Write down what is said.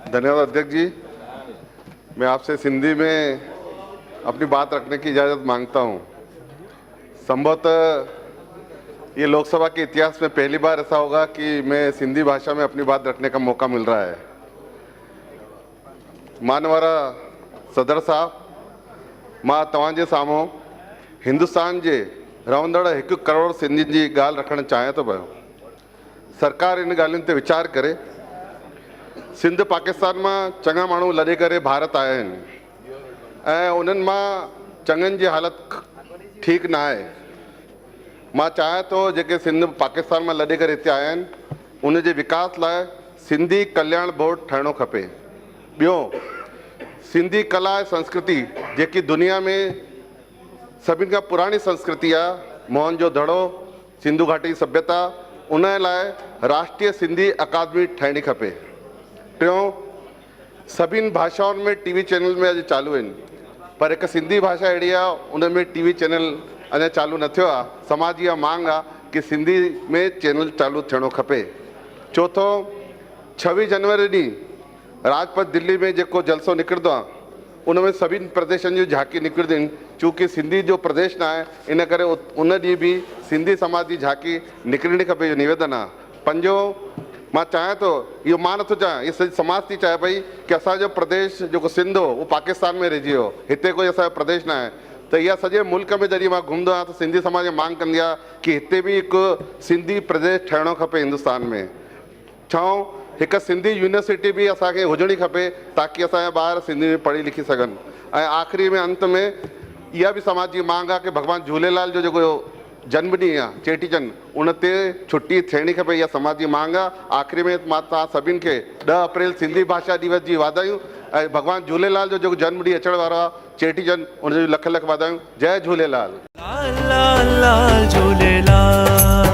धन्यवाद अध्यक्ष जी। मैं आपसे सिंधी में अपनी बात रखने की इजाज़त मांगता हूं। संभवतः ये लोकसभा के इतिहास में पहली बार ऐसा होगा कि मैं सिंधी भाषा में अपनी बात रखने का मौका मिल रहा है। मानवारा सदर साहब, मां तव्हांजे साम्हूं हिंदुस्तान जे रहंदड़ 1 करोड़ सिंधियुनि जी ॻाल्हि रखणु चाहियां थो पियो। सरकार इन ॻाल्हियुनि ते वीचार करे। सिंध पाकिस्तान में चङा माण्हू लॾे करे भारत आया आहिनि ऐं उन्हनि मां चङनि जी हालत ठीक न आहे। मां चाहियां थो जेके सिंध पाकिस्तान में लॾे करे हिते आया आहिनि उन जे विकास लाइ सिंधी कल्याण बोर्ड ठहिणो खपे। ॿियो, सिंधी कला ऐं संस्कृति जेकी दुनिया में सभिनि खां पुराणी संस्कृति आहे, मोहन दड़ो, सिंधु घाटी सभ्यता, उन लाइ राष्ट्रीय सिंधी अकादमी ठहिणी खपे। टियों, सभिनि भाषाउनि में टीवी चैनल में अॼु चालू आहिनि, पर हिकु सिंधी भाषा अहिड़ी आहे उन में टीवी चैनल अञा चालू न थियो आहे। समाज इहा मांग आहे कि सिंधी में चैनल चालू थियणो खपे। चौथो, 26 जनवरी ॾींहुं राजपथ दिल्ली में जेको जलसो निकिरंदो आहे उन में सभिनि प्रदेशनि जूं झांकी निकिरंदियूं आहिनि। चूंकि सिंधी जो प्रदेश न आहे इन करे उन ॾींहुं बि सिंधी समाज जी झांकी निकिरणी खपे, इहो निवेदन आहे। पंजो, मां चाहियां थो, इहो मां नथो चाहियां, इहो सॼी समाज थी चाहे पई कि असांजो प्रदेश जेको सिंध हो उहो पाकिस्तान में रहिजी वियो, हिते कोई असांजो प्रदेश न आहे। त इहा सॼे मुल्क में जॾहिं मां घुमंदो आहियां त सिंधी समाज मांग कंदी आहे कि हिते बि हिकु सिंधी प्रदेश ठहिणो खपे हिंदुस्तान में। छओं, हिकु सिंधी यूनिवर्सिटी बि असांखे हुजणी खपे ताकि असांजा ॿार सिंधी में पढ़ी लिखी सघनि। ऐं आख़िरी में अंत में इहा बि समाज जी मांग आहे कि भॻवान झूलेलाल जो जेको जन्म ॾींहुं आहे चेटीचंड, उन ते छुट्टी थियणी खपे, इहा समाज जी मांग आहे। आख़िरी में मां तव्हां सभिनि खे 10 अप्रैल सिंधी भाषा दिवस जी वाधायूं ऐं भॻवान झूलेलाल जो जेको जन्म ॾींहुं अचण वारो आहे चेटीचंड, उन जो लख लख वाधायूं। जय झूलेलाल। लाल लाल लाल झूलेलाल।